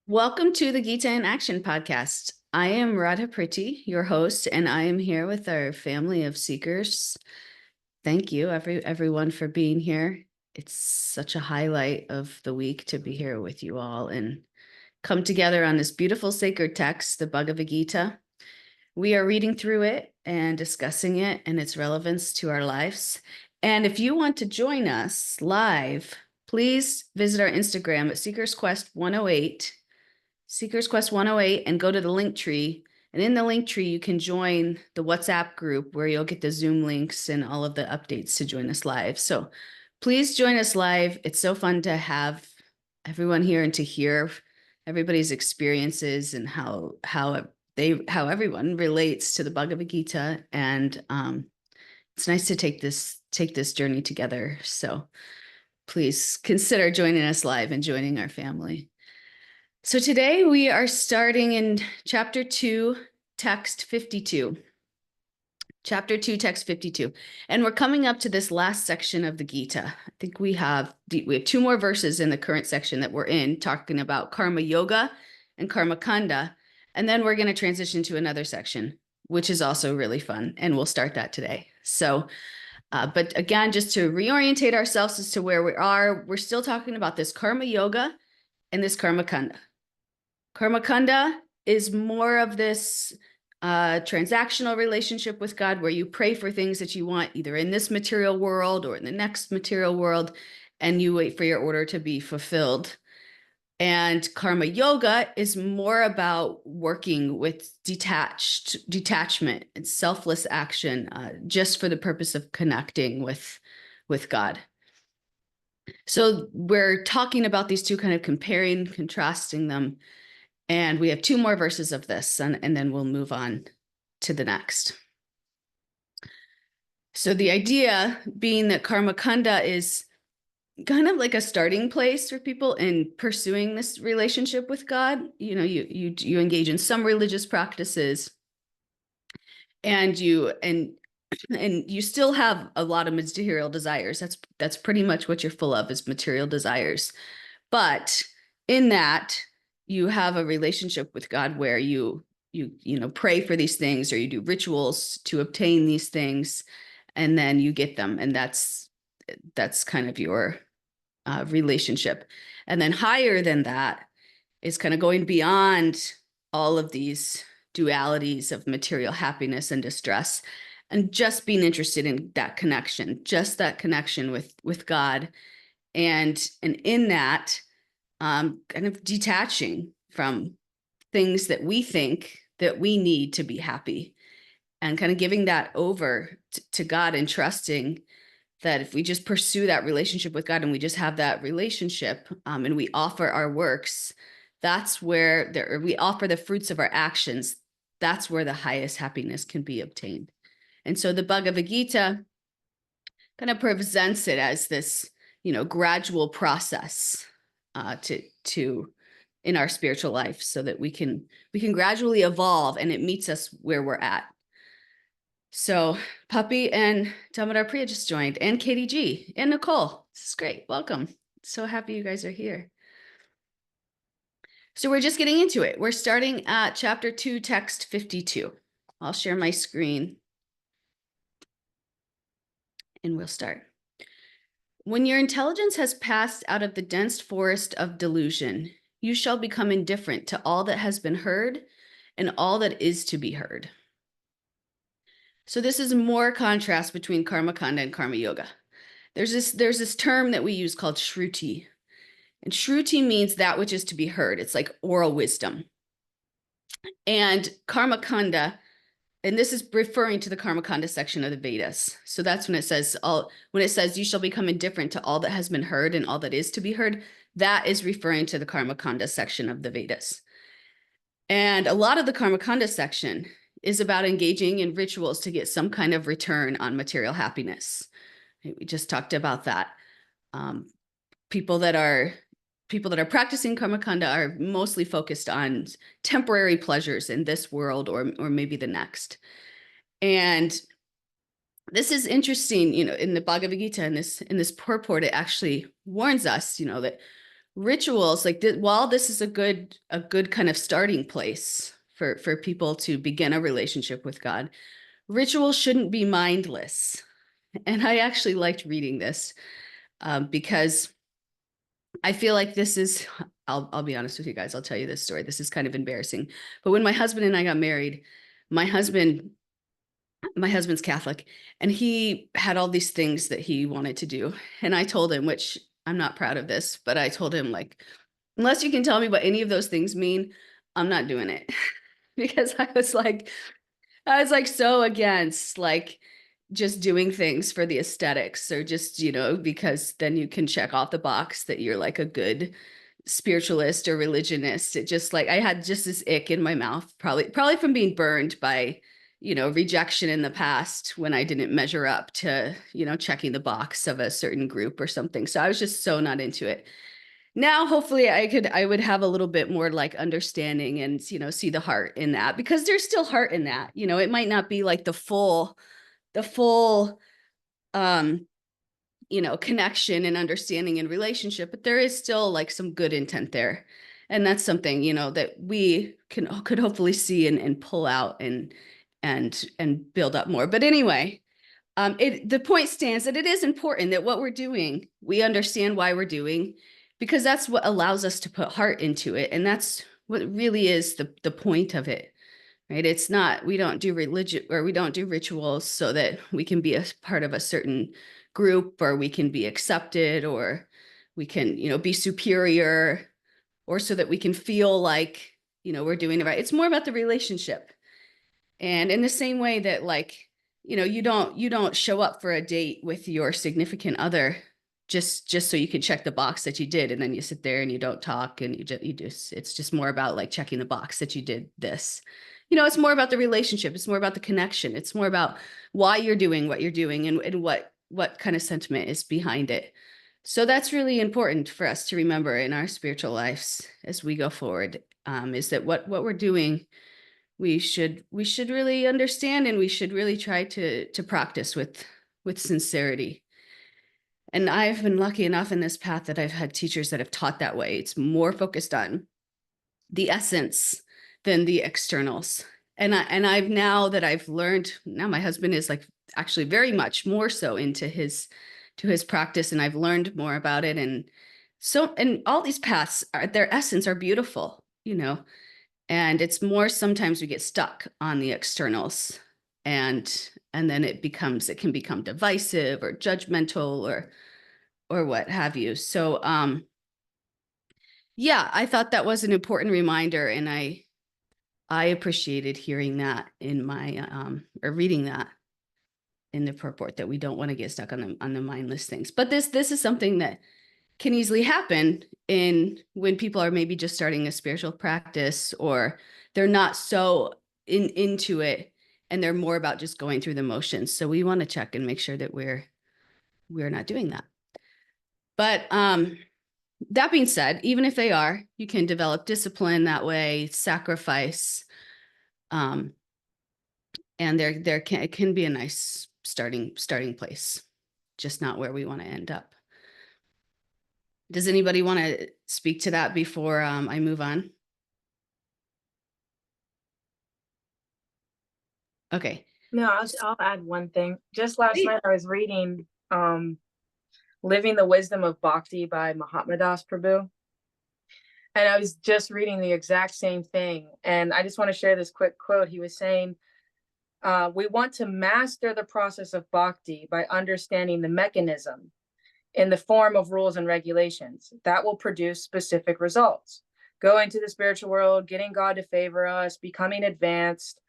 Welcome to the Gita in Action podcast. I am Radha Priti, your host, and I am here with our family of seekers. Thank you, everyone, for being here. It's such a highlight of the week to be here with you all and come together on this beautiful sacred text, the Bhagavad Gita. We are reading through it and discussing it and its relevance to our lives. And if you want to join us live, please visit our Instagram at Seekers Quest 108. Seekers Quest 108 and go to the link tree. And in the link tree, you can join the WhatsApp group where you'll get the Zoom links and all of the updates to join us live. So please join us live. It's so fun to have everyone here and to hear everybody's experiences and how everyone relates to the Bhagavad Gita. And it's nice to take this journey together. So please consider joining us live and joining our family. So today we are starting in chapter 2, text 52. Chapter 2, text 52. And we're coming up to this last section of the Gita. I think we have 2 more verses in the current section that we're in, talking about karma yoga and karma kanda. And then we're going to transition to another section, which is also really fun. And we'll start that today. So, but again, just to reorientate ourselves as to where we are, we're still talking about this karma yoga and this karma kanda. Karma kanda is more of this transactional relationship with God where you pray for things that you want either in this material world or in the next material world, and you wait for your order to be fulfilled. And karma yoga is more about working with detachment and selfless action just for the purpose of connecting with God. So we're talking about these two, kind of comparing, contrasting them. And we have 2 more verses of this, and then we'll move on to the next. So the idea being that karma kanda is kind of like a starting place for people in pursuing this relationship with God. You know, you engage in some religious practices, and you still have a lot of material desires. That's pretty much what you're full of, is material desires. But in that, you have a relationship with God where you pray for these things, or you do rituals to obtain these things, and then you get them, and that's kind of your relationship. And then higher than that is kind of going beyond all of these dualities of material happiness and distress, and just being interested in that connection, just that connection with God, and in that, kind of detaching from things that we think that we need to be happy, and kind of giving that over to God, and trusting that if we just pursue that relationship with God and we just have that relationship, and we offer our works, that's where we offer the fruits of our actions. That's where the highest happiness can be obtained. And so the Bhagavad Gita kind of presents it as this, gradual process to in our spiritual life, so that we can gradually evolve, and it meets us where we're at. So Puppy and Damodar Priya just joined, and Katie G and Nicole. This is great. Welcome. So happy you guys are here. So we're just getting into it. We're starting at chapter 2, text 52. I'll share my screen and we'll start. When your intelligence has passed out of the dense forest of delusion, you shall become indifferent to all that has been heard and all that is to be heard. So this is more contrast between karma kanda and karma yoga. There's this term that we use called shruti. And shruti means that which is to be heard. It's like oral wisdom. And karma kanda, and this is referring to the karma kanda section of the Vedas. So that's when it says you shall become indifferent to all that has been heard and all that is to be heard. That is referring to the karma kanda section of the Vedas. And a lot of the karma kanda section is about engaging in rituals to get some kind of return on material happiness. We just talked about that. People that are practicing karma kanda are mostly focused on temporary pleasures in this world, or maybe the next. And this is interesting, in the Bhagavad Gita, in this purport, it actually warns us, that rituals, like while this is a good kind of starting place for people to begin a relationship with God, rituals shouldn't be mindless. And I actually liked reading this because I feel like this is, I'll be honest with you guys. I'll tell you this story. This is kind of embarrassing. But when my husband and I got married, my husband's Catholic, and he had all these things that he wanted to do. And I told him, which I'm not proud of this, but I told him, like, unless you can tell me what any of those things mean, I'm not doing it. Because I was like so against like just doing things for the aesthetics, or just, because then you can check off the box that you're like a good spiritualist or religionist. It just, like, I had just this ick in my mouth, probably from being burned by, rejection in the past when I didn't measure up to, checking the box of a certain group or something. So I was just so not into it. Now, hopefully I would have a little bit more like understanding and, see the heart in that, because there's still heart in that. It might not be like the full um connection and understanding and relationship, but there is still like some good intent there. And that's something, that we could hopefully see and pull out and build up more. But anyway, the point stands that it is important that what we're doing, we understand why we're doing, because that's what allows us to put heart into it. And that's what really is the point of it. Right? It's not, we don't do religion, or we don't do rituals so that we can be a part of a certain group, or we can be accepted, or we can, be superior, or so that we can feel like, we're doing it right. It's more about the relationship. And in the same way that, like, you don't show up for a date with your significant other just so you can check the box that you did, and then you sit there and you don't talk, and you just it's just more about like checking the box that you did this. It's more about the relationship. It's more about the connection. It's more about why you're doing what you're doing, and what kind of sentiment is behind it. So that's really important for us to remember in our spiritual lives as we go forward, is that what we're doing, we should really understand, and we should really try to practice with sincerity. And I've been lucky enough in this path that I've had teachers that have taught that way. It's more focused on the essence than the externals. And I've, now that I've learned, now my husband is like actually very much more so into his practice, and I've learned more about it. And all these paths are, their essence are beautiful, and it's more, sometimes we get stuck on the externals, and then it can become divisive or judgmental, or what have you. So yeah, I thought that was an important reminder, and I appreciated hearing that in my or reading that in the purport, that we don't want to get stuck on the mindless things. But this is something that can easily happen when people are maybe just starting a spiritual practice, or they're not so into it, and they're more about just going through the motions. So we want to check and make sure that we're not doing that. But that being said, even if they are, you can develop discipline that way, sacrifice, and it can be a nice starting place, just not where we want to end up. Does anybody want to speak to that before I move on? Okay. No, I'll add one thing. Just last night I was reading Living the Wisdom of Bhakti by Mahatma Das Prabhu. And I was just reading the exact same thing. And I just want to share this quick quote. He was saying, we want to master the process of bhakti by understanding the mechanism in the form of rules and regulations that will produce specific results. Going to the spiritual world, getting God to favor us, becoming advanced.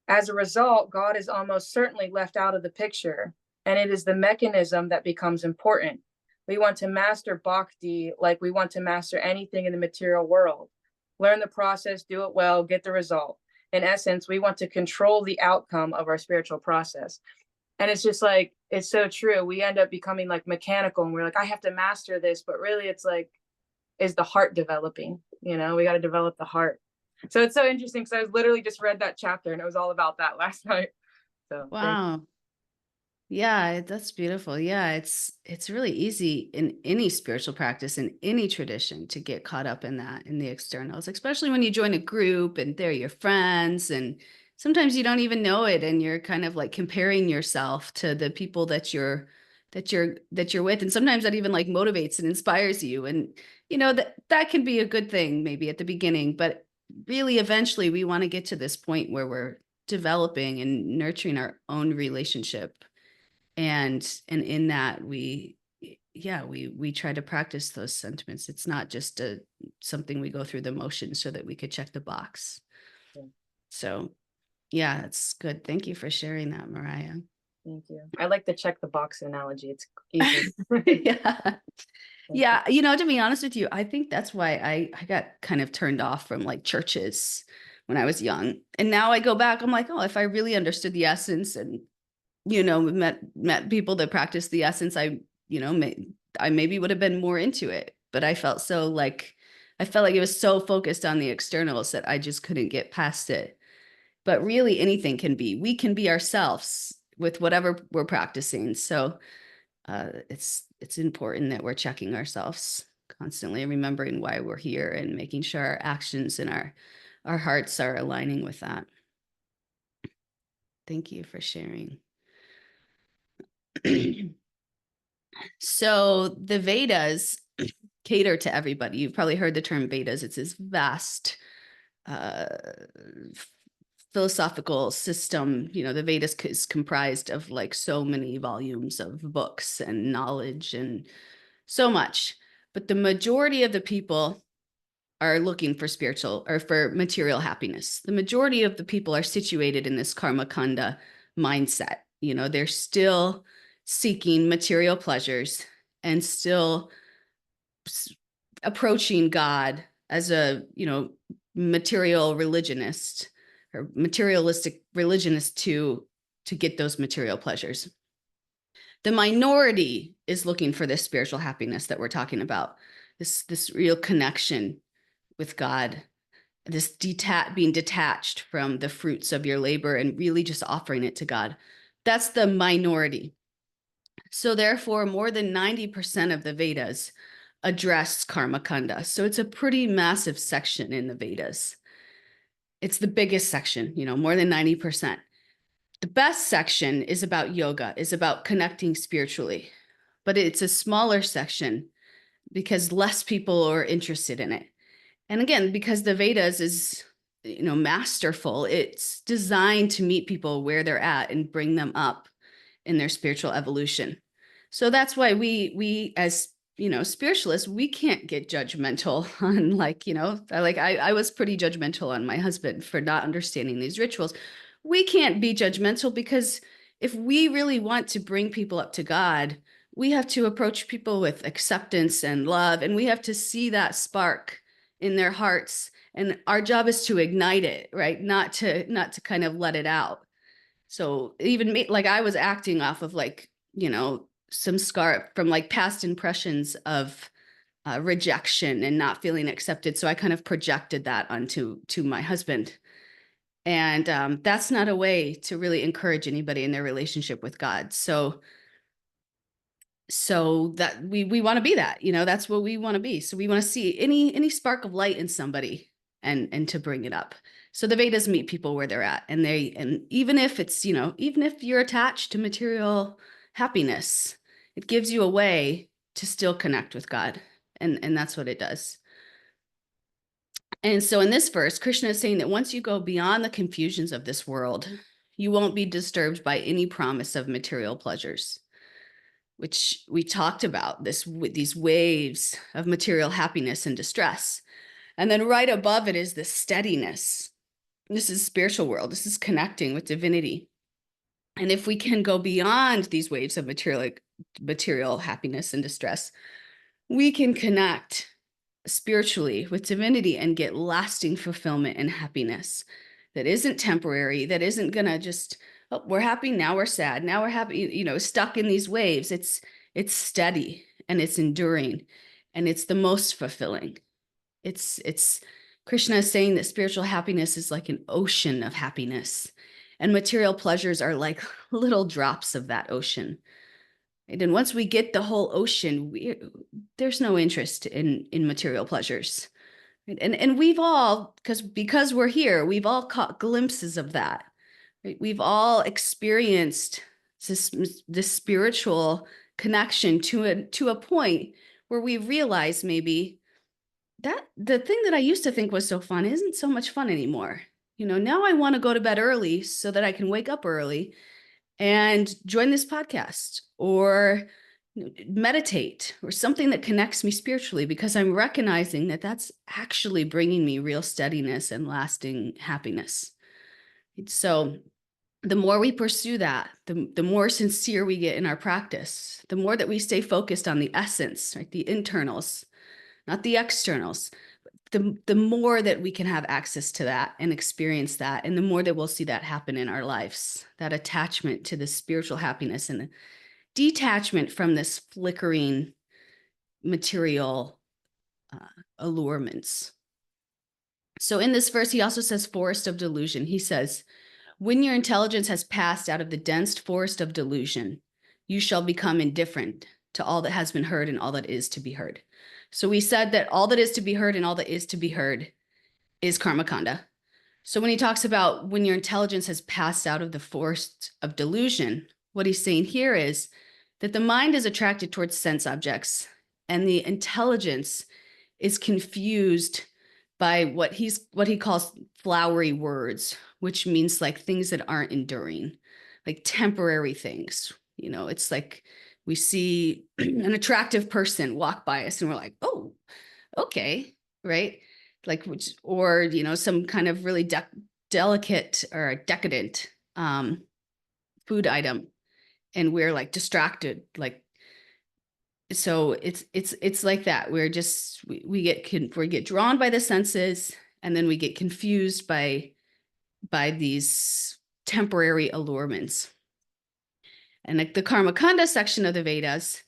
As a result, God is almost certainly left out of the picture, and it is the mechanism that becomes important. We want to master bhakti like we want to master anything in the material world. Learn the process, do it well, get the result. In essence, we want to control the outcome of our spiritual process. And it's just like, it's so true. We end up becoming like mechanical, and we're like, I have to master this. But really, it's like, is the heart developing? We got to develop the heart. So it's so interesting, because I was literally just read that chapter, and it was all about that last night. So wow. Yeah, that's beautiful. Yeah, it's really easy in any spiritual practice, in any tradition, to get caught up in that, in the externals, especially when you join a group and they're your friends, and sometimes you don't even know it, and you're kind of like comparing yourself to the people that you're with, and sometimes that even like motivates and inspires you, and that can be a good thing maybe at the beginning, but really eventually we want to get to this point where we're developing and nurturing our own relationship, and in that we try to practice those sentiments. It's not just something we go through the motions so that we could check the box. Yeah. So yeah, that's good. Thank you for sharing that, Mariah. Thank you. I like the check the box analogy. It's easy. Yeah. Thank you. Yeah, to be honest with you, I think that's why I got kind of turned off from like churches when I was young. And now I go back, I'm like, oh, if I really understood the essence, and met people that practice the essence, I maybe would have been more into it, but I felt like it was so focused on the externals that I just couldn't get past it. But really anything we can be ourselves with whatever we're practicing. So it's important that we're checking ourselves constantly, remembering why we're here, and making sure our actions and our hearts are aligning with that. Thank you for sharing. So the Vedas cater to everybody. You've probably heard the term Vedas. It's this vast uh, philosophical system. The Vedas is comprised of like so many volumes of books and knowledge and so much. But the majority of the people are looking for spiritual or for material happiness. The majority of the people are situated in this karma kanda mindset. They're still seeking material pleasures and still approaching God as a, material religionist or materialistic religionist to get those material pleasures. The minority is looking for this spiritual happiness that we're talking about, this real connection with God, this being detached from the fruits of your labor and really just offering it to God. That's the minority. So therefore, more than 90% of the Vedas address karma kanda. So it's a pretty massive section in the Vedas. It's the biggest section, more than 90%. The best section is about yoga, is about connecting spiritually, but it's a smaller section because less people are interested in it. And again, because the Vedas is, masterful, it's designed to meet people where they're at and bring them up in their spiritual evolution. So that's why we as spiritualists, we can't get judgmental on I was pretty judgmental on my husband for not understanding these rituals. We can't be judgmental because if we really want to bring people up to God, we have to approach people with acceptance and love, and we have to see that spark in their hearts, and our job is to ignite it, right? Not to kind of let it out. So even me, like I was acting off of some scar from like past impressions of rejection and not feeling accepted. So I kind of projected that onto my husband. And that's not a way to really encourage anybody in their relationship with God. So that we want to be that, that's what we want to be. So we want to see any spark of light in somebody, and to bring it up. So the Vedas meet people where they're at, and even if it's, even if you're attached to material happiness, it gives you a way to still connect with God. And that's what it does. And so in this verse, Krishna is saying that once you go beyond the confusions of this world, you won't be disturbed by any promise of material pleasures, which we talked about, these waves of material happiness and distress. And then right above it is this steadiness. This is spiritual world. This is connecting with divinity. And if we can go beyond these waves of material happiness and distress, we can connect spiritually with divinity and get lasting fulfillment and happiness that isn't temporary, that isn't gonna just, oh, we're happy, now we're sad, now we're happy, stuck in these waves. It's steady and it's enduring, and it's the most fulfilling. It's Krishna is saying that spiritual happiness is like an ocean of happiness, And material pleasures are like little drops of that ocean. And once we get the whole ocean, there's no interest in material pleasures. And we've all, because we're here, we've all caught glimpses of that. Right? We've all experienced this spiritual connection to a point where we realize maybe that the thing that I used to think was so fun isn't so much fun anymore. Now I want to go to bed early so that I can wake up early and join this podcast or meditate or something that connects me spiritually, because I'm recognizing that that's actually bringing me real steadiness and lasting happiness. So the more we pursue that, the more sincere we get in our practice, the more that we stay focused on the essence, right? The internals, not the externals. The more that we can have access to that and experience that, and the more that we'll see that happen in our lives, that attachment to the spiritual happiness and the detachment from this flickering material allurements. So in this verse, he also says forest of delusion. He says, when your intelligence has passed out of the dense forest of delusion, you shall become indifferent to all that has been heard and all that is to be heard. So we said that all that is to be heard and all that is to be heard is karma kanda. So when he talks about when your intelligence has passed out of the forest of delusion, what he's saying here is that the mind is attracted towards sense objects and the intelligence is confused by what he calls flowery words, which means like things that aren't enduring, like temporary things. It's like we see an attractive person walk by us and we're like, oh, okay, right? Like, or some kind of really delicate or decadent food item, and we're like distracted, like. So it's like that. We get drawn by the senses, and then we get confused by these temporary allurements. And like the karma kanda section of the Vedas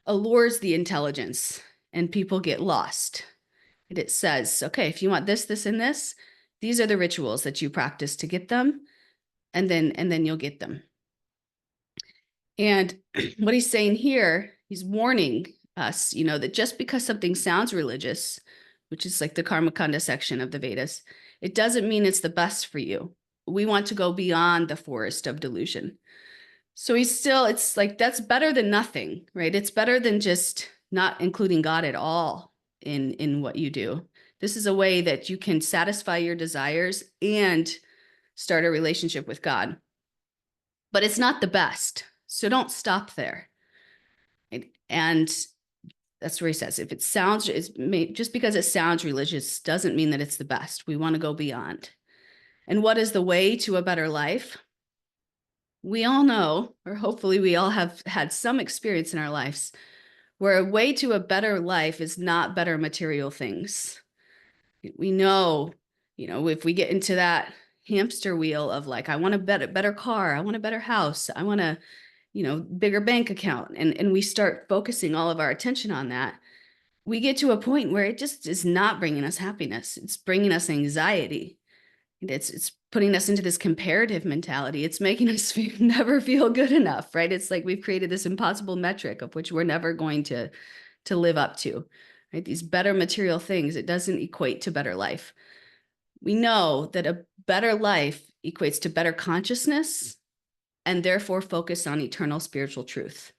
allures the intelligence, and people get lost. And it says, okay, if you want this, this, and this, these are the rituals that you practice to get them, and then you'll get them. And what he's saying here, he's warning us, that just because something sounds religious, which is like the karma kanda section of the Vedas, it doesn't mean it's the best for you. We want to go beyond the forest of delusion. So it's like, that's better than nothing, right? It's better than just not including God at all in what you do. This is a way that you can satisfy your desires and start a relationship with God. But it's not the best. So don't stop there. And that's where he says, if it sounds, just because it sounds religious doesn't mean that it's the best. We want to go beyond. And what is the way to a better life? We all know, or hopefully we all have had some experience in our lives, where a way to a better life is not better material things. We know, if we get into that hamster wheel of like, I want a better car, I want a better house, I want a, bigger bank account, and we start focusing all of our attention on that, we get to a point where it just is not bringing us happiness. It's bringing us anxiety. It's putting us into this comparative mentality. It's making us never feel good enough, right? It's like we've created this impossible metric of which we're never going to live up to, right? These better material things, it doesn't equate to better life. We know that a better life equates to better consciousness and therefore focus on eternal spiritual truth.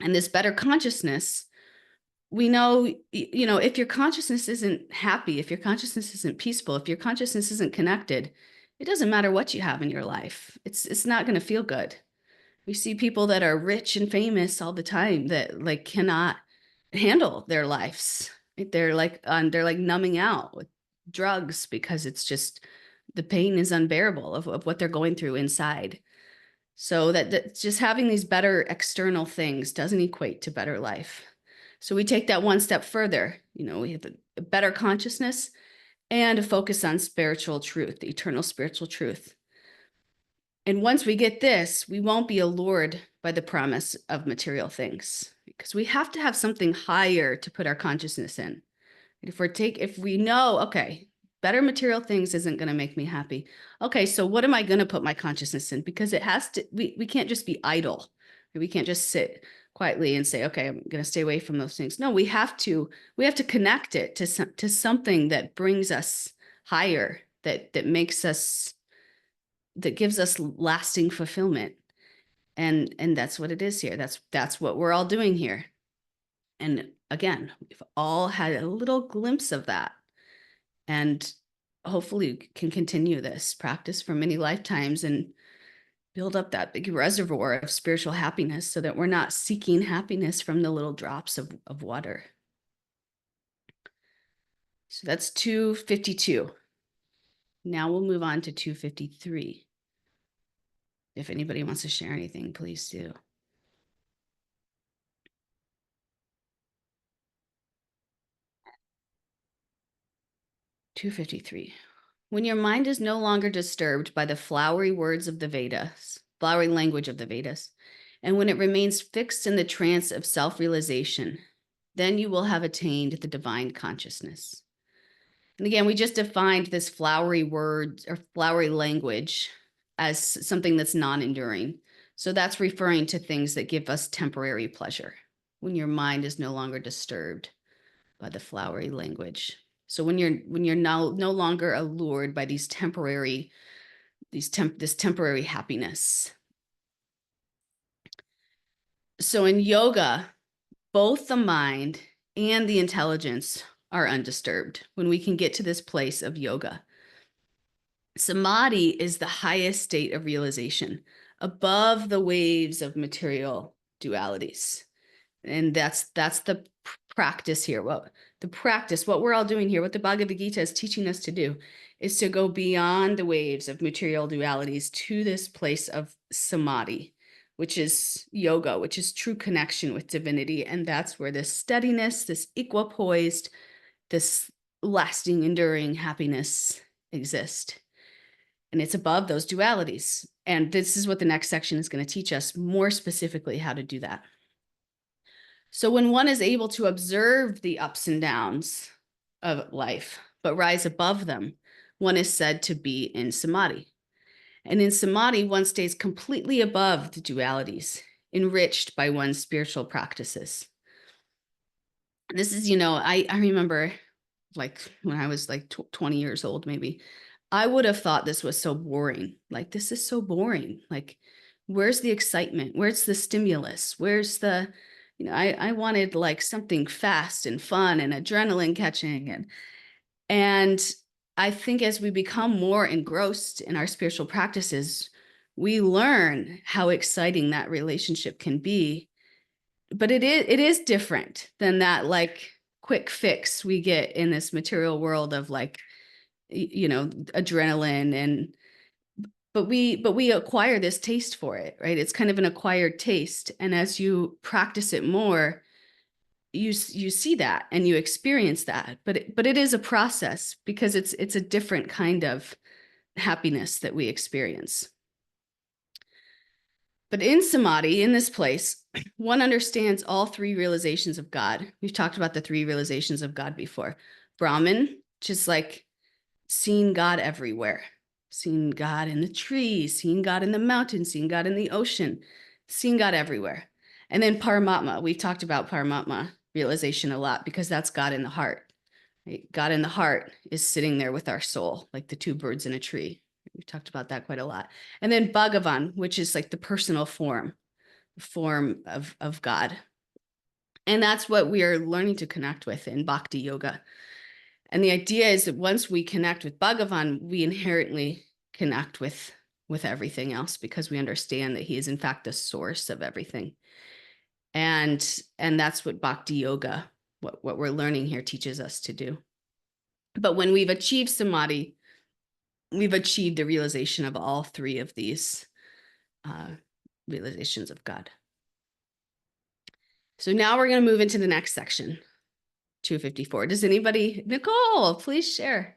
And this better consciousness, we know, if your consciousness isn't happy, if your consciousness isn't peaceful, if your consciousness isn't connected, it doesn't matter what you have in your life. It's not going to feel good. We see people that are rich and famous all the time that like cannot handle their lives. They're like numbing out with drugs because it's just, the pain is unbearable of what they're going through inside. So that just having these better external things doesn't equate to better life. So we take that one step further. We have a better consciousness and a focus on spiritual truth, the eternal spiritual truth. And once we get this, we won't be allured by the promise of material things, because we have to have something higher to put our consciousness in. If we know, okay, better material things isn't going to make me happy. Okay, so what am I going to put my consciousness in? Because it has to, we can't just be idle. We can't just sit quietly and say, okay, I'm going to stay away from those things. No, we have to connect it to something that brings us higher, that makes us, that gives us lasting fulfillment. And that's what it is here. That's what we're all doing here. And again, we've all had a little glimpse of that. And hopefully we can continue this practice for many lifetimes and build up that big reservoir of spiritual happiness so that we're not seeking happiness from the little drops of water. So that's 252. Now we'll move on to 253. If anybody wants to share anything, please do. (253). When your mind is no longer disturbed by the flowery words of the Vedas, flowery language of the Vedas, and when it remains fixed in the trance of self-realization, then you will have attained the divine consciousness. And again, we just defined this flowery words or flowery language as something that's non-enduring. So that's referring to things that give us temporary pleasure when your mind is no longer disturbed by the flowery language. So when you're now no longer allured by these temporary, this temporary happiness. So in yoga, both the mind and the intelligence are undisturbed when we can get to this place of yoga. Samadhi is the highest state of realization, above the waves of material dualities. And that's the practice here. Well, the practice, what we're all doing here, what the Bhagavad Gita is teaching us to do, is to go beyond the waves of material dualities to this place of samadhi, which is yoga, which is true connection with divinity. And that's where this steadiness, this equipoised, this lasting, enduring happiness exist. And it's above those dualities. And this is what the next section is going to teach us more specifically how to do that. So when one is able to observe the ups and downs of life, but rise above them, one is said to be in samadhi. And in samadhi, one stays completely above the dualities, enriched by one's spiritual practices. And this is, I remember like when I was like 20 years old, maybe, I would have thought this was so boring. Like, this is so boring. Like, where's the excitement? Where's the stimulus? Where's the, I wanted like something fast and fun and adrenaline catching. And I think as we become more engrossed in our spiritual practices, we learn how exciting that relationship can be. But it is different than that like quick fix we get in this material world of like, adrenaline but we acquire this taste for it, right? It's kind of an acquired taste. And as you practice it more, you see that and you experience that. But it is a process because it's a different kind of happiness that we experience. But in samadhi, in this place, one understands all three realizations of God. We've talked about the three realizations of God before. Brahman, just like seeing God everywhere, seeing God in the trees, seeing God in the mountains, seeing God in the ocean, seeing God everywhere. And then Paramatma, we've talked about Paramatma realization a lot because that's God in the heart. Right? God in the heart is sitting there with our soul, like the two birds in a tree. We've talked about that quite a lot. And then Bhagavan, which is like the personal form of God. And that's what we are learning to connect with in Bhakti Yoga. And the idea is that once we connect with Bhagavan, we inherently connect with everything else because we understand that he is in fact the source of everything. And that's what Bhakti Yoga, what we're learning here, teaches us to do. But when we've achieved samadhi, we've achieved the realization of all three of these realizations of God. So now we're going to move into the next section, 254. Does anybody, Nicole, please share.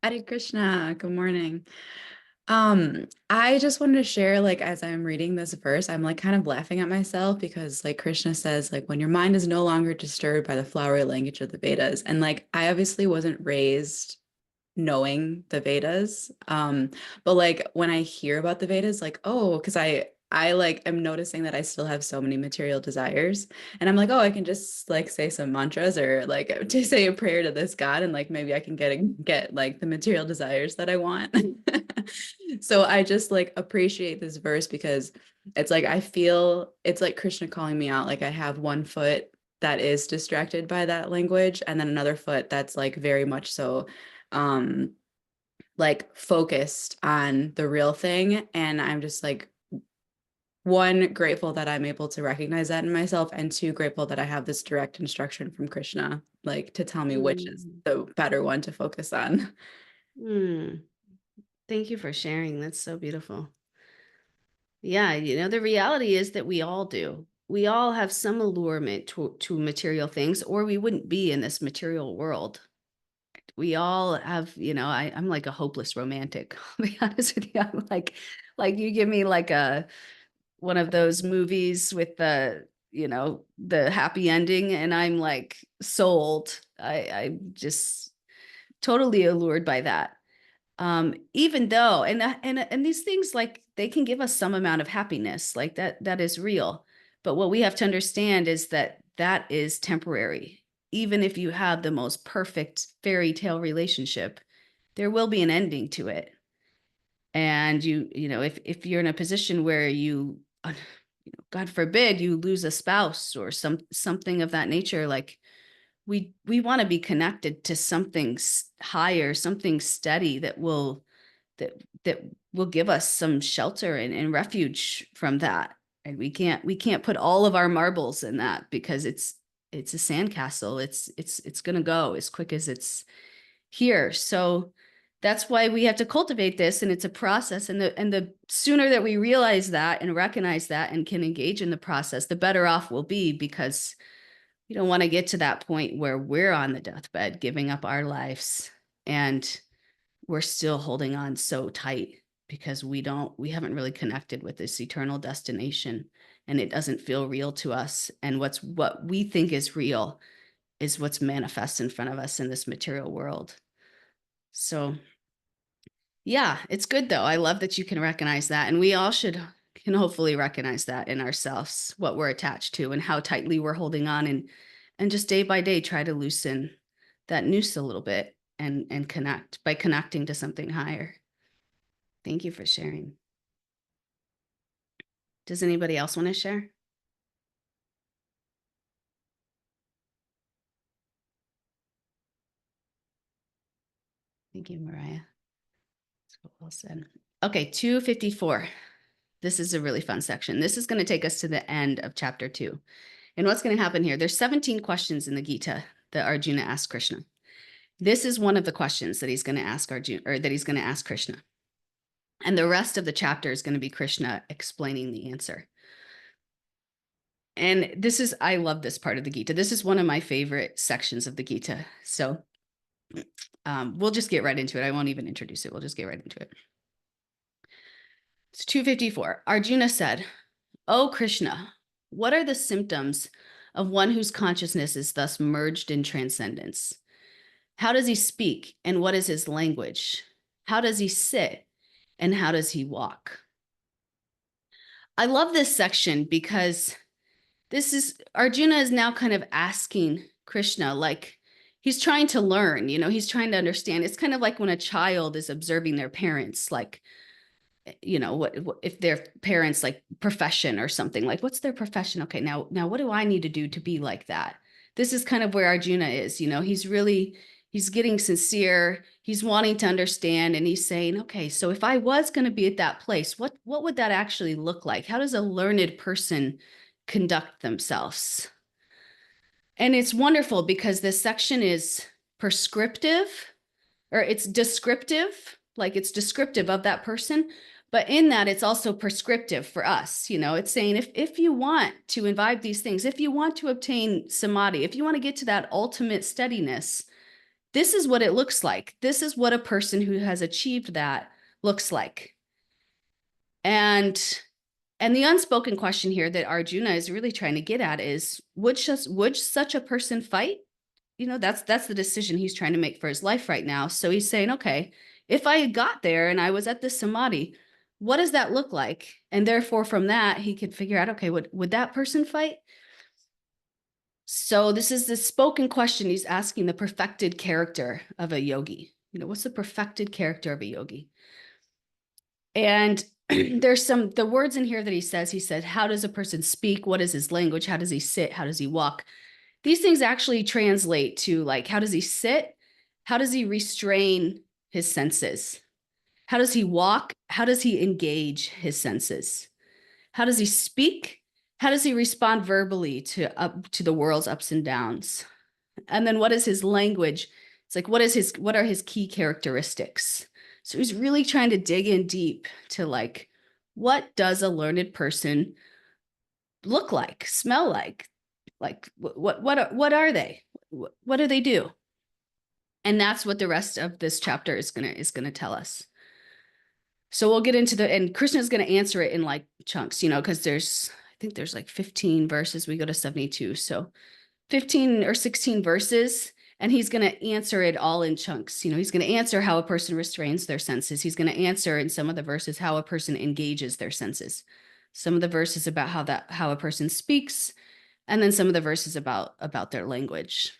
Hare Krishna, good morning. I just wanted to share, like, as I'm reading this verse, I'm like kind of laughing at myself because like Krishna says, like, when your mind is no longer disturbed by the flowery language of the Vedas. And like I obviously wasn't raised knowing the Vedas. But like when I hear about the Vedas, like, oh, because I like am noticing that I still have so many material desires. And I'm like, oh, I can just like say some mantras or like to say a prayer to this God and like maybe I can get like the material desires that I want. So I just like appreciate this verse because it's like I feel it's like Krishna calling me out. Like I have one foot that is distracted by that language and then another foot that's like very much so um like focused on the real thing. And I'm just like one, grateful that I'm able to recognize that in myself, and two, grateful that I have this direct instruction from Krishna, like to tell me which is Mm. the better one to focus on. Mm. Thank you for sharing. That's so beautiful. Yeah, the reality is that we all do. We all have some allurement to material things, or we wouldn't be in this material world. We all have, I'm like a hopeless romantic. I'll be honest with you. I'm like you give me like one of those movies with the happy ending, and I'm like sold. I'm just totally allured by that. Even though, and these things, like, they can give us some amount of happiness, like that is real. But what we have to understand is that that is temporary. Even if you have the most perfect fairy tale relationship, there will be an ending to it. And if you're in a position where God forbid, you lose a spouse or something of that nature, like, we want to be connected to something higher, something steady that will give us some shelter and refuge from that. And we can't put all of our marbles in that, because it's a sandcastle. It's going to go as quick as it's here. So that's why we have to cultivate this, and it's a process. And the sooner that we realize that and recognize that and can engage in the process, the better off we'll be, because we don't want to get to that point where we're on the deathbed giving up our lives and we're still holding on so tight because we haven't really connected with this eternal destination, and it doesn't feel real to us. And what we think is real is what's manifest in front of us in this material world. So yeah, it's good though. I love that you can recognize that, and we all can hopefully recognize that in ourselves, what we're attached to and how tightly we're holding on, and just day by day try to loosen that noose a little bit and connect by connecting to something higher. Thank you for sharing. Does anybody else want to share? Thank you, Mariah. So well said. Okay, 254. This is a really fun section. This is going to take us to the end of chapter 2. And what's going to happen here? There's 17 questions in the Gita that Arjuna asked Krishna. This is one of the questions that he's going to ask Arjuna, or that he's going to ask Krishna. And the rest of the chapter is going to be Krishna explaining the answer. And I love this part of the Gita. This is one of my favorite sections of the Gita. So we'll just get right into it. I won't even introduce it. We'll just get right into it. It's 254. Arjuna said, "O Krishna, what are the symptoms of one whose consciousness is thus merged in transcendence? How does he speak, and what is his language? How does he sit, and how does he walk?" I love this section because Arjuna is now kind of asking Krishna, like, he's trying to learn, he's trying to understand. It's kind of like when a child is observing their parents, like, what if their parents, like, profession or something, like, what's their profession? Okay, now what do I need to do to be like that? This is kind of where Arjuna is. He's getting sincere, he's wanting to understand, and he's saying, okay, so if I was going to be at that place, what would that actually look like? How does a learned person conduct themselves? And it's wonderful because this section is prescriptive, or it's descriptive, like it's descriptive of that person. But in that, it's also prescriptive for us. It's saying, if you want to imbibe these things, if you want to obtain samadhi, if you want to get to that ultimate steadiness, this is what it looks like. This is what a person who has achieved that looks like. And the unspoken question here that Arjuna is really trying to get at is, would such a person fight? You know, that's the decision he's trying to make for his life right now. So he's saying, okay, if I got there and I was at this samadhi, what does that look like? And therefore from that, he could figure out, okay, would that person fight? So this is the spoken question he's asking, the perfected character of a yogi. You know, what's the perfected character of a yogi? And there's the words in here that he said, how does a person speak? What is his language? How does he sit? How does he walk? These things actually translate to like, how does he sit? How does he restrain his senses? How does he walk? How does he engage his senses? How does he speak? How does he respond verbally to the world's ups and downs? And then what is his language? It's like, what are his key characteristics? So he's really trying to dig in deep to like, what does a learned person look like, smell like? Like, what are they? What do they do? And that's what the rest of this chapter is gonna tell us. So we'll get into and Krishna's gonna answer it in like chunks, you know, because I think there's like 15 verses. We go to 72, so 15 or 16 verses, and he's going to answer it all in chunks. You know, he's going to answer how a person restrains their senses. He's going to answer in some of the verses how a person engages their senses. Some of the verses about how a person speaks, and then some of the verses about their language.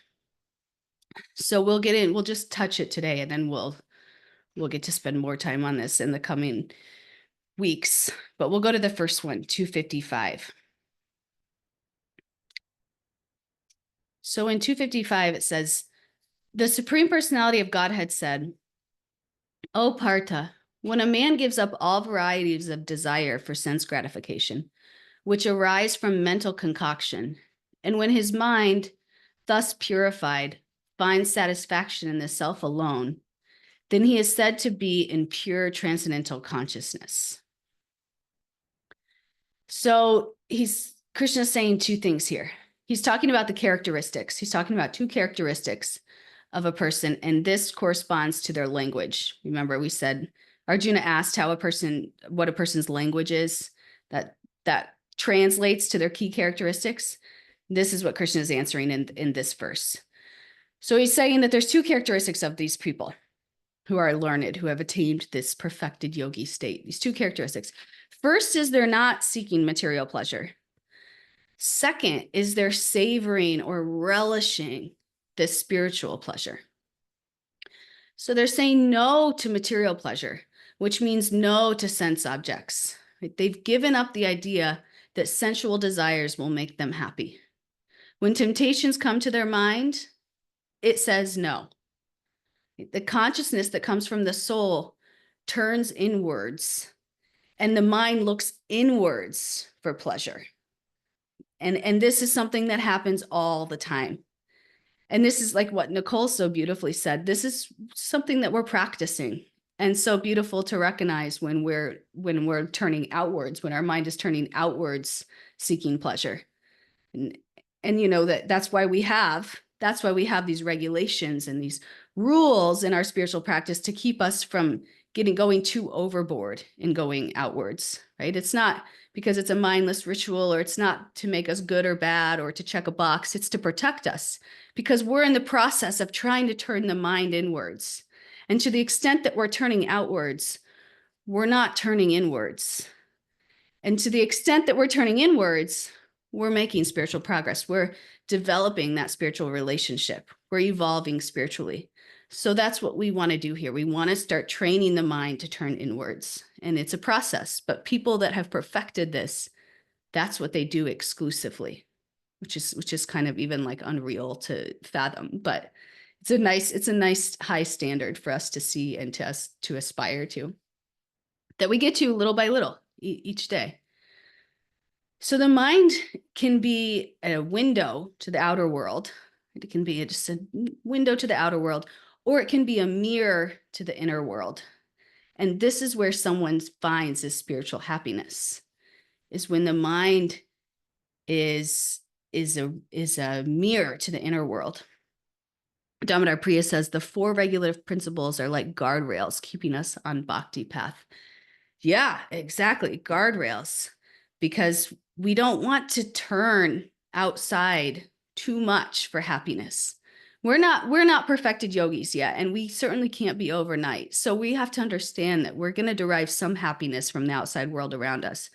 So we'll just touch it today, and then we'll get to spend more time on this in the coming weeks. But we'll go to the first one, 255. So in 255, it says, the Supreme Personality of Godhead said, O Partha, when a man gives up all varieties of desire for sense gratification, which arise from mental concoction, and when his mind, thus purified, finds satisfaction in the self alone, then he is said to be in pure transcendental consciousness. So Krishna's saying two things here. He's talking about the characteristics. He's talking about two characteristics of a person, and this corresponds to their language. Remember, we said Arjuna asked what a person's language is, that translates to their key characteristics. This is what Krishna is answering in this verse. So he's saying that there's two characteristics of these people who are learned, who have attained this perfected yogi state. These two characteristics. First is they're not seeking material pleasure. Second is they're savoring or relishing this spiritual pleasure. So they're saying no to material pleasure, which means no to sense objects. Right? They've given up the idea that sensual desires will make them happy. When temptations come to their mind, it says no. The consciousness that comes from the soul turns inwards, and the mind looks inwards for pleasure. And this is something that happens all the time. And this is like what Nicole so beautifully said. This is something that we're practicing, and so beautiful to recognize when we're turning outwards, when our mind is turning outwards, seeking pleasure. And you know that's why we have these regulations and these rules in our spiritual practice to keep us from going too overboard and going outwards, right? It's not because it's a mindless ritual, or it's not to make us good or bad or to check a box. It's to protect us, because we're in the process of trying to turn the mind inwards. And to the extent that we're turning outwards, we're not turning inwards. And to the extent that we're turning inwards, we're making spiritual progress. We're developing that spiritual relationship. We're evolving spiritually. So that's what we want to do here. We want to start training the mind to turn inwards. And it's a process, but people that have perfected this, that's what they do exclusively, which is kind of even like unreal to fathom, but it's a nice high standard for us to see and to aspire to, that we get to little by little each day. So the mind can be a window to the outer world. It can be just a window to the outer world, or it can be a mirror to the inner world. And this is where someone finds his spiritual happiness, is when the mind is a mirror to the inner world. Damodar Priya says the 4 regulative principles are like guardrails keeping us on bhakti path. Yeah, exactly. Guardrails, because we don't want to turn outside too much for happiness. We're not perfected yogis yet, and we certainly can't be overnight. So we have to understand that we're going to derive some happiness from the outside world around us.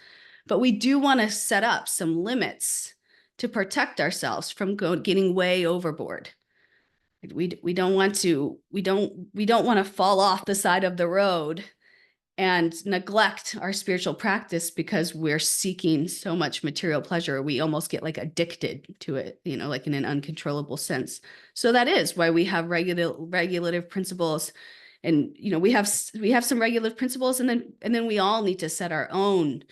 But we do want to set up some limits to protect ourselves from getting way overboard. We don't want to fall off the side of the road and neglect our spiritual practice because we're seeking so much material pleasure. We almost get like addicted to it, like in an uncontrollable sense. So that is why we have regulative principles. And, we have some regulative principles, and then we all need to set our own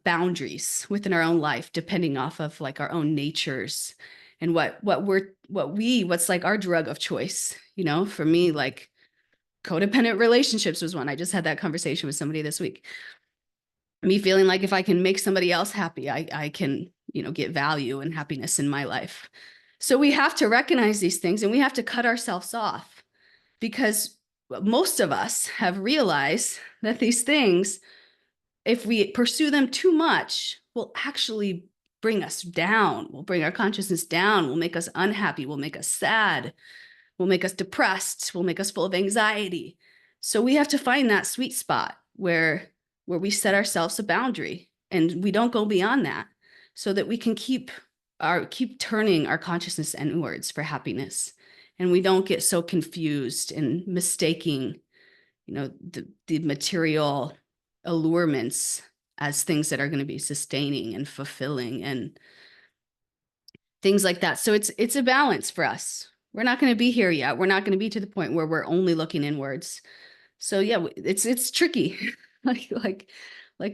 boundaries within our own life, depending off of like our own natures and what's like our drug of choice. For me, like, codependent relationships was one. I just had that conversation with somebody this week. Me feeling like if I can make somebody else happy, I can, get value and happiness in my life. So we have to recognize these things, and we have to cut ourselves off, because most of us have realized that these things, if we pursue them too much, will actually bring us down, will bring our consciousness down, will make us unhappy, will make us sad, will make us depressed, will make us full of anxiety. So we have to find that sweet spot where we set ourselves a boundary and we don't go beyond that, so that we can keep turning our consciousness inwards for happiness. And we don't get so confused and mistaking, the material allurements as things that are going to be sustaining and fulfilling and things like that. So it's a balance for us. We're not going to be here yet. We're not going to be to the point where we're only looking inwards. So yeah, it's tricky. like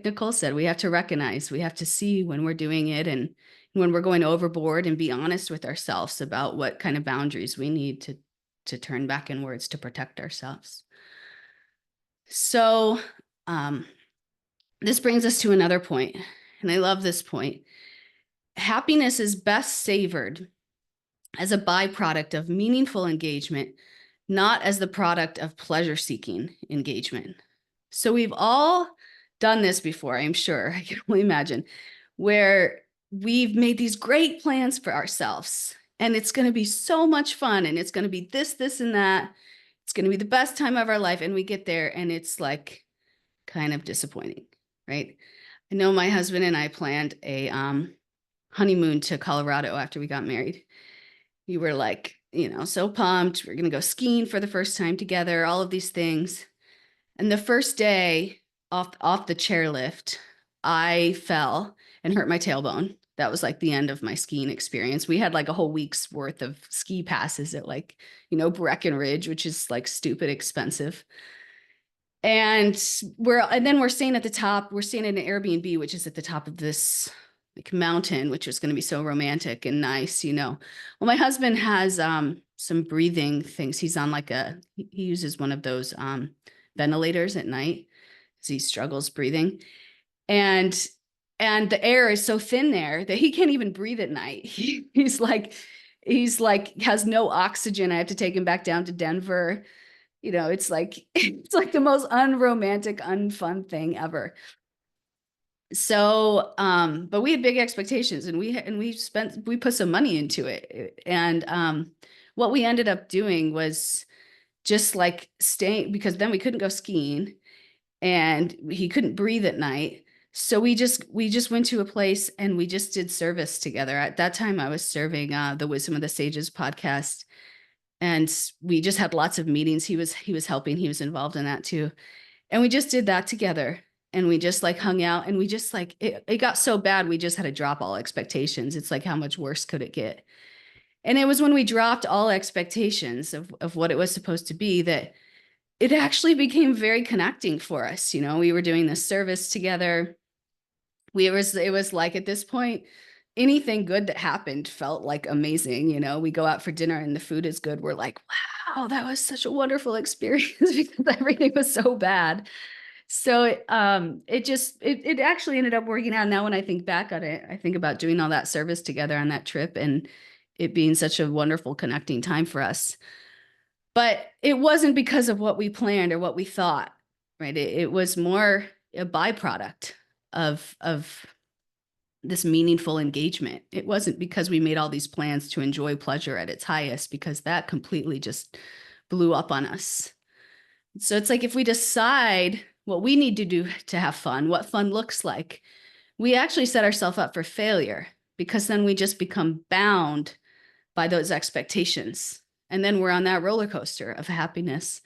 Nicole said, we have to recognize, we have to see when we're doing it and when we're going overboard, and be honest with ourselves about what kind of boundaries we need to turn back inwards to protect ourselves. So this brings us to another point, and I love this point. Happiness is best savored as a byproduct of meaningful engagement, not as the product of pleasure-seeking engagement. So we've all done this before, I'm sure, I can only imagine, where we've made these great plans for ourselves, and it's going to be so much fun, and it's going to be this, and that. It's going to be the best time of our life, and we get there, and it's like kind of disappointing, right? I know my husband and I planned a honeymoon to Colorado after we got married. We were like, so pumped. We're going to go skiing for the first time together, all of these things. And the first day off the chairlift, I fell and hurt my tailbone. That was like the end of my skiing experience. We had like a whole week's worth of ski passes at like, Breckenridge, which is like stupid expensive. And then we're staying at the top. We're staying in an Airbnb, which is at the top of this like mountain, which was going to be so romantic and nice, Well, my husband has some breathing things. He's on like he uses one of those ventilators at night because he struggles breathing. And the air is so thin there that he can't even breathe at night. He's like has no oxygen. I have to take him back down to Denver. It's like the most unromantic, unfun thing ever. So, but we had big expectations, and we put some money into it. And what we ended up doing was just like staying, because then we couldn't go skiing and he couldn't breathe at night. So we just went to a place and we just did service together. At that time, I was serving the Wisdom of the Sages podcast, and we just had lots of meetings. He was helping. He was involved in that too, and we just did that together. And we just like hung out, and we just like it got so bad we just had to drop all expectations. It's like, how much worse could it get? And it was when we dropped all expectations of what it was supposed to be that it actually became very connecting for us. We were doing this service together. It was like, at this point, anything good that happened felt like amazing. We go out for dinner and the food is good. We're like, wow, that was such a wonderful experience because everything was so bad. So it actually ended up working out. Now, when I think back on it, I think about doing all that service together on that trip, and it being such a wonderful connecting time for us. But it wasn't because of what we planned or what we thought, right? It was more a byproduct of this meaningful engagement. It wasn't because we made all these plans to enjoy pleasure at its highest, because that completely just blew up on us. So it's like if we decide what we need to do to have fun, what fun looks like, we actually set ourselves up for failure, because then we just become bound by those expectations. And then we're on that roller coaster of happiness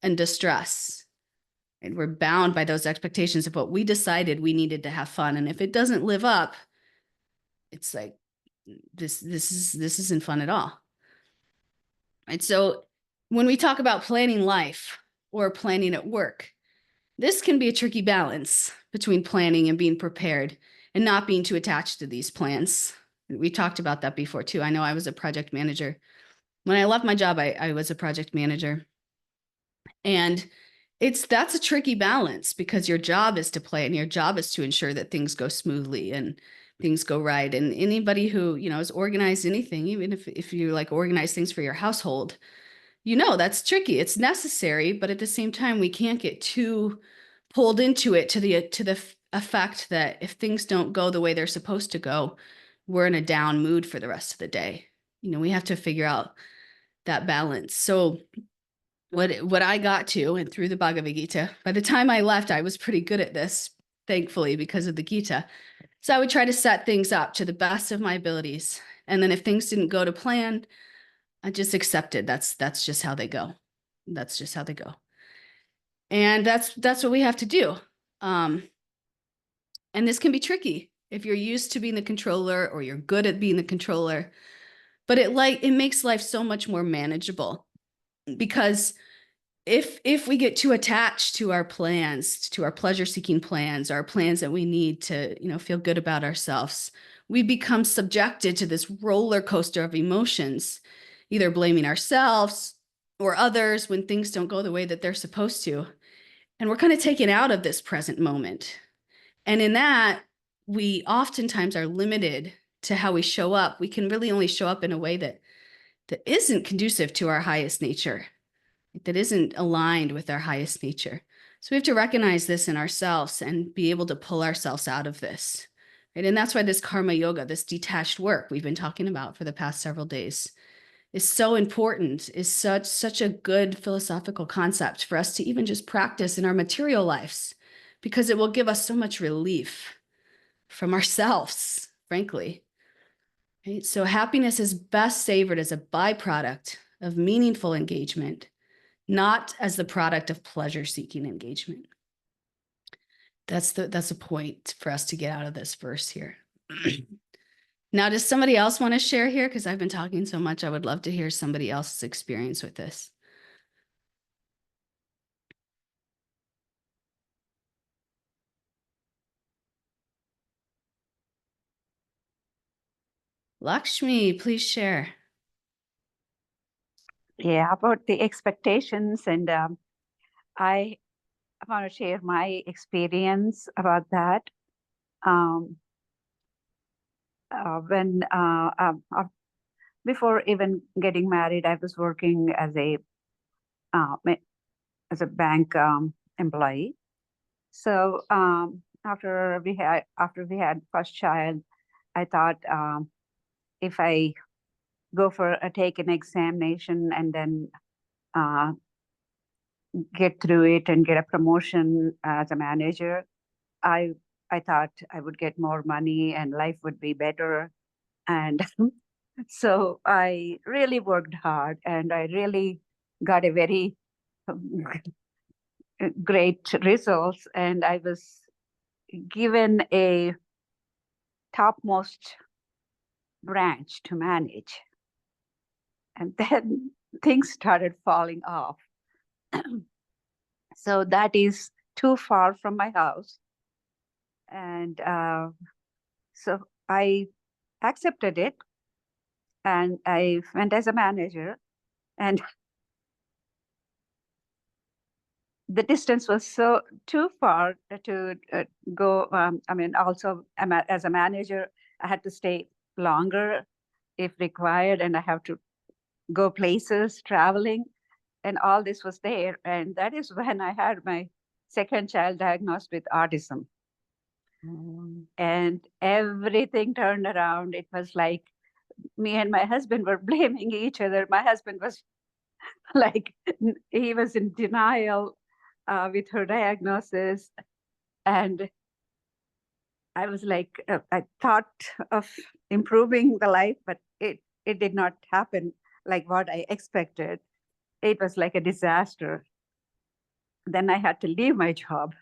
and distress. And we're bound by those expectations of what we decided we needed to have fun. And if it doesn't live up, it's like, this isn't fun at all. And so when we talk about planning life or planning at work, this can be a tricky balance between planning and being prepared and not being too attached to these plans. We talked about that before too. I know I was a project manager. When I left my job, I was a project manager. And that's a tricky balance, because your job is to plan, your job is to ensure that things go smoothly and things go right. And anybody who, has organized anything, even if you like organize things for your household, that's tricky. It's necessary, but at the same time, we can't get too pulled into it to the effect that if things don't go the way they're supposed to go, we're in a down mood for the rest of the day. We have to figure out that balance. So what I got to, and through the Bhagavad Gita, by the time I left, I was pretty good at this, thankfully, because of the Gita. So I would try to set things up to the best of my abilities. And then if things didn't go to plan, I just accepted that's just how they go. That's just how they go. And that's what we have to do. And this can be tricky if you're used to being the controller or you're good at being the controller, but it makes life so much more manageable, because if we get too attached to our plans, to our pleasure-seeking plans, our plans that we need to, feel good about ourselves, we become subjected to this roller coaster of emotions, either blaming ourselves or others when things don't go the way that they're supposed to. And we're kind of taken out of this present moment. And in that, we oftentimes are limited to how we show up. We can really only show up in a way that isn't conducive to our highest nature, that isn't aligned with our highest nature. So we have to recognize this in ourselves and be able to pull ourselves out of this. Right? And that's why this karma yoga, this detached work we've been talking about for the past several days, is so important, is such a good philosophical concept for us to even just practice in our material lives, because it will give us so much relief from ourselves, frankly. Right? So happiness is best savored as a byproduct of meaningful engagement, not as the product of pleasure-seeking engagement. That's a point for us to get out of this verse here. Now, does somebody else want to share here? Because I've been talking so much, I would love to hear somebody else's experience with this. Lakshmi, please share. Yeah, about the expectations, and I want to share my experience about that. When before even getting married, I was working as a bank employee. So after we had first child, I thought if I go for take an examination and then get through it and get a promotion as a manager, I thought I would get more money and life would be better. And so I really worked hard, and I really got a very great results, and I was given a topmost branch to manage. And then things started falling off. So that is too far from my house. And so I accepted it, and I went as a manager, and the distance was so too far to go. Also as a manager, I had to stay longer if required, and I have to go places, traveling, and all this was there. And that is when I had my second child diagnosed with autism. And everything turned around. It was like me and my husband were blaming each other. My husband was like, he was in denial with her diagnosis. And I was like, I thought of improving the life, but it did not happen like what I expected. It was like a disaster. Then I had to leave my job.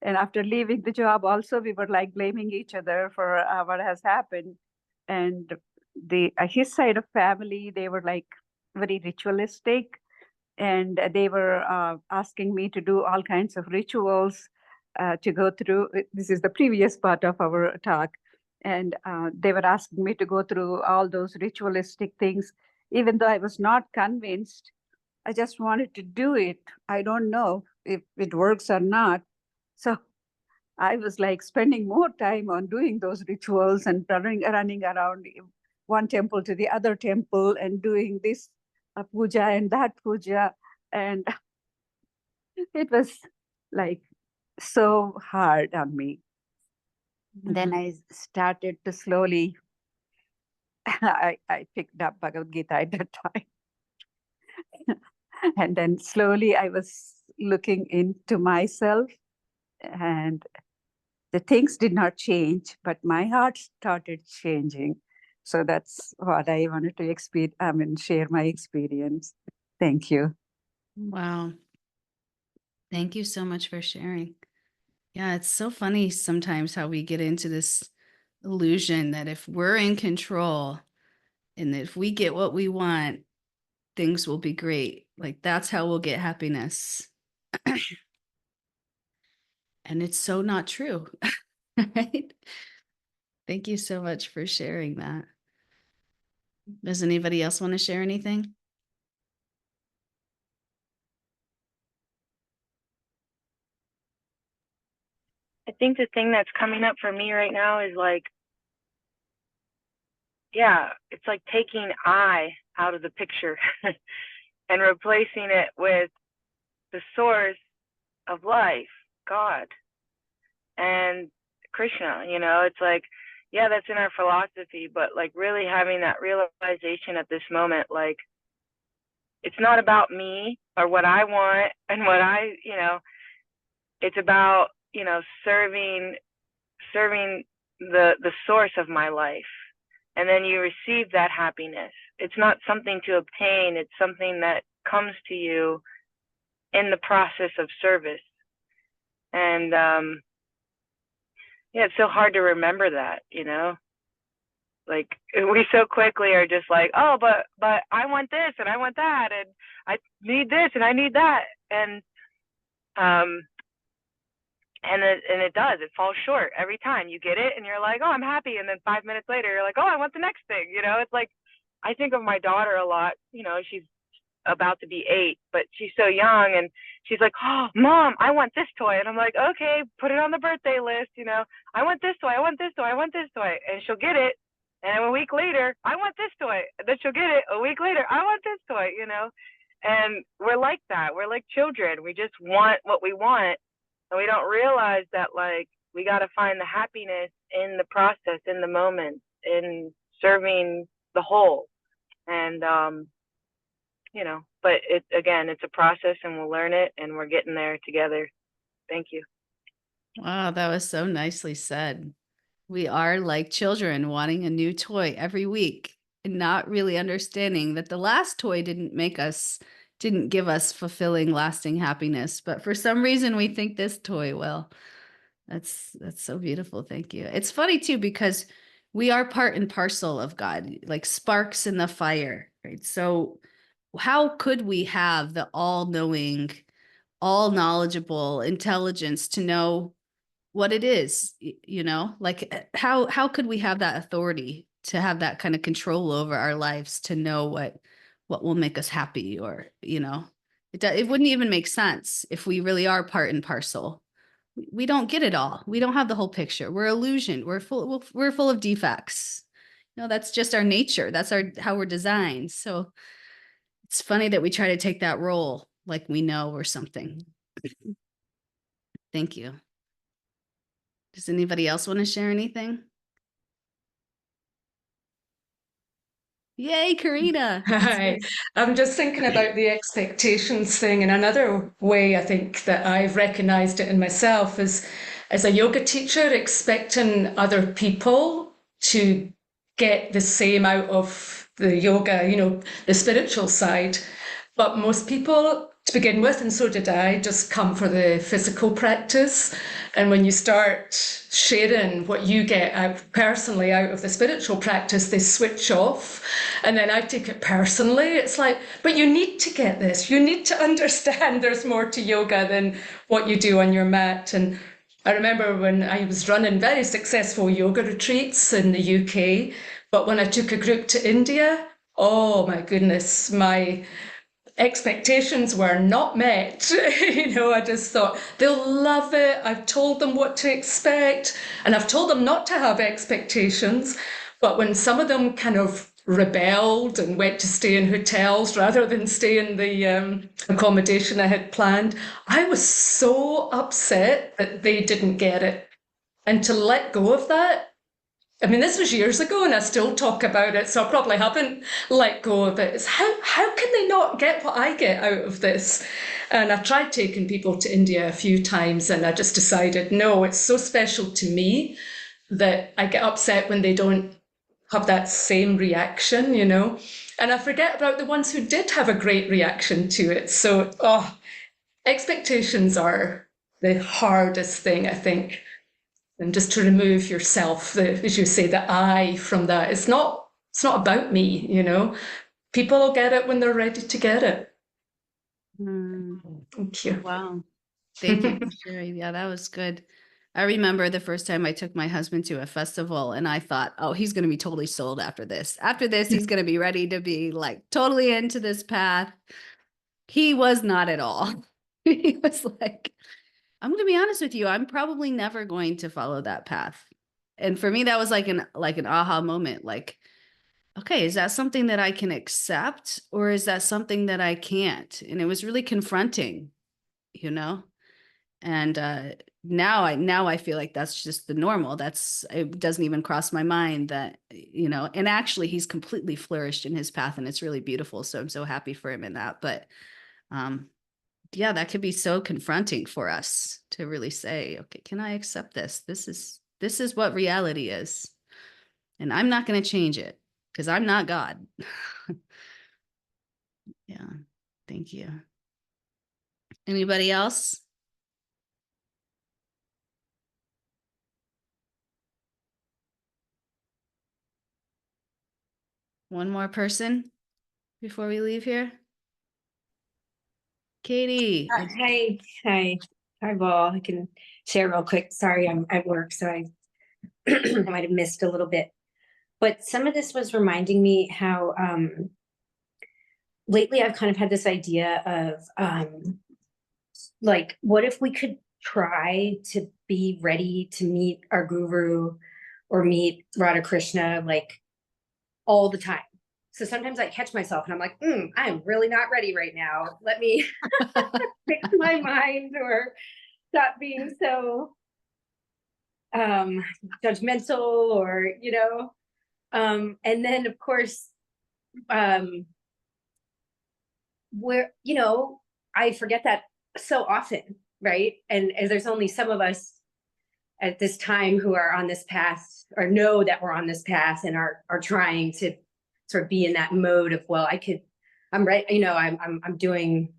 And after leaving the job, also, we were like blaming each other for what has happened. And his side of family, they were like very ritualistic. And they were asking me to do all kinds of rituals to go through. This is the previous part of our talk. And they were asking me to go through all those ritualistic things, even though I was not convinced. I just wanted to do it. I don't know if it works or not. So I was like spending more time on doing those rituals and running around one temple to the other temple and doing this puja and that puja. And it was like so hard on me. Then I started to slowly, I picked up Bhagavad Gita at that time. And then slowly I was looking into myself, and the things did not change, but my heart started changing. So that's what I wanted to share my experience. Thank you. Wow. Thank you so much for sharing. Yeah, it's so funny sometimes how we get into this illusion that if we're in control and if we get what we want, things will be great. Like that's how we'll get happiness. And it's so not true. Right? Thank you so much for sharing that. Does anybody else want to share anything? I think the thing that's coming up for me right now is like, yeah, it's like taking I out of the picture and replacing it with the source of life, God, and Krishna. You know, it's like, yeah, that's in our philosophy, but like really having that realization at this moment, like it's not about me or what I want and what I, you know, it's about, you know, serving the source of my life. And then you receive that happiness. It's not something to obtain, it's something that comes to you in the process of service. And yeah, it's so hard to remember that, you know? Like we so quickly are just like, oh, but I want this and I want that and I need this and I need that. And it does, it falls short every time. You get it and you're like, oh, I'm happy, and then 5 minutes later you're like, oh, I want the next thing. You know, it's like I think of my daughter a lot. You know, she's about to be 8, but she's so young, and she's like, oh, Mom, I want this toy. And I'm like, okay, put it on the birthday list. You know, I want this toy, I want this toy, I want this toy. And she'll get it, and a week later, I want this toy. And then she'll get it a week later, I want this toy. You know, and we're like that. We're like children. We just want what we want, and we don't realize that, like, we got to find the happiness in the process, in the moment, in serving the whole. And you know, but it's a process, and we'll learn it, and we're getting there together. Thank you. Wow, that was so nicely said. We are like children wanting a new toy every week and not really understanding that the last toy didn't give us fulfilling, lasting happiness. But for some reason, we think this toy will. That's so beautiful. Thank you. It's funny too, because we are part and parcel of God, like sparks in the fire, right? So how could we have the all-knowing, all-knowledgeable intelligence to know what it is, you know? Like how could we have that authority to have that kind of control over our lives, to know what will make us happy, or, you know, it wouldn't even make sense if we really are part and parcel. We don't get it all. We don't have the whole picture. We're illusion. We're full of defects. No, that's just our nature. That's how we're designed. So it's funny that we try to take that role like we know or something. Thank you. Does anybody else want to share anything? Yay, Karina. Hi. I'm just thinking about the expectations thing. And another way I think that I've recognized it in myself is as a yoga teacher, expecting other people to get the same out of the yoga, the spiritual side. But most people, to begin with, and so did I, just come for the physical practice. And when you start sharing what you get out personally out of the spiritual practice, they switch off. And then I take it personally. It's like, but you need to get this. You need to understand there's more to yoga than what you do on your mat. And I remember when I was running very successful yoga retreats in the UK, but when I took a group to India, oh my goodness, my expectations were not met. I just thought they'll love it. I've told them what to expect and I've told them not to have expectations. But when some of them kind of rebelled and went to stay in hotels rather than stay in the accommodation I had planned, I was so upset that they didn't get it. And to let go of that, I mean, this was years ago and I still talk about it, so I probably haven't let go of it. It's how can they not get what I get out of this? And I've tried taking people to India a few times and I just decided, no, it's so special to me that I get upset when they don't have that same reaction, And I forget about the ones who did have a great reaction to it. So, expectations are the hardest thing, I think. And just to remove yourself, as you say, the I from that. It's not about me, People will get it when they're ready to get it. Thank you. Wow. Thank you for sharing. Yeah, that was good. I remember the first time I took my husband to a festival and I thought, oh, he's going to be totally sold after this. After this, he's going to be ready to be like totally into this path. He was not at all. He was like, I'm going to be honest with you. I'm probably never going to follow that path. And for me, that was like an aha moment. Like, okay, is that something that I can accept or is that something that I can't? And it was really confronting, And now I feel like that's just the normal. It doesn't even cross my mind that, and actually he's completely flourished in his path and it's really beautiful. So I'm so happy for him in that. But yeah, that could be so confronting for us to really say, okay, can I accept this? This is what reality is. And I'm not going to change it because I'm not God. Yeah. Thank you. Anybody else? One more person before we leave here. Katie. Hi, Paul. I can share real quick. Sorry, I'm at work, so I might have missed a little bit. But some of this was reminding me how lately I've kind of had this idea of like, what if we could try to be ready to meet our guru or meet Radha Krishna like all the time? So sometimes I catch myself and I'm like, I'm really not ready right now. Let me fix my mind or stop being so judgmental or, and then of course, where, I forget that so often, right? And there's only some of us at this time who are on this path or know that we're on this path and are trying to sort of be in that mode of, well, I'm right, I'm doing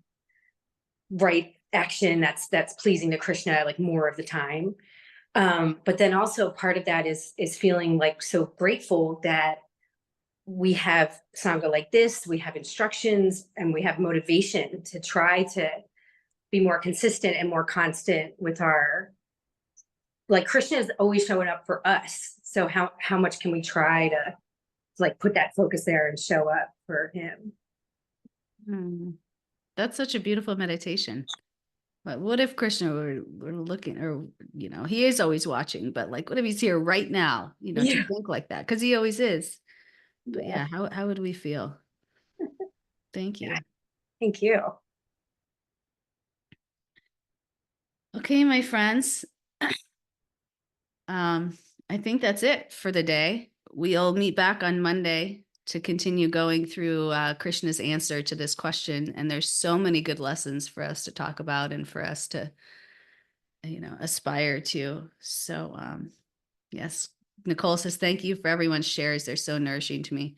right action that's pleasing to Krishna like more of the time. But then also part of that is feeling like so grateful that we have Sangha like this, we have instructions, and we have motivation to try to be more consistent and more constant with like Krishna is always showing up for us. So how much can we try to like put that focus there and show up for him? That's such a beautiful meditation. But what if Krishna were looking, or, he is always watching, but like, what if he's here right now, to think like that? Because he always is. But yeah, how would we feel? Thank you. Thank you. Okay, my friends. I think that's it for the day. We'll meet back on Monday to continue going through Krishna's answer to this question. And there's so many good lessons for us to talk about and for us to, aspire to. So yes, Nicole says, thank you for everyone's shares. They're so nourishing to me.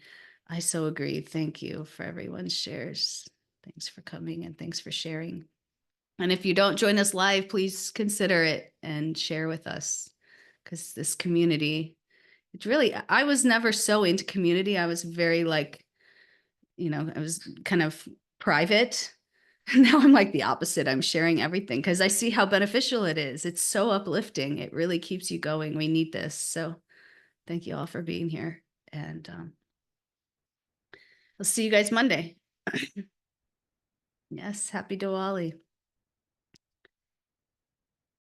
I so agree. Thank you for everyone's shares. Thanks for coming and thanks for sharing. And if you don't join us live, please consider it and share with us, because this community, it's really, I was never so into community. I was very like, I was kind of private. Now I'm like the opposite. I'm sharing everything because I see how beneficial it is. It's so uplifting. It really keeps you going. We need this. So thank you all for being here. And I'll see you guys Monday. Yes, happy Diwali.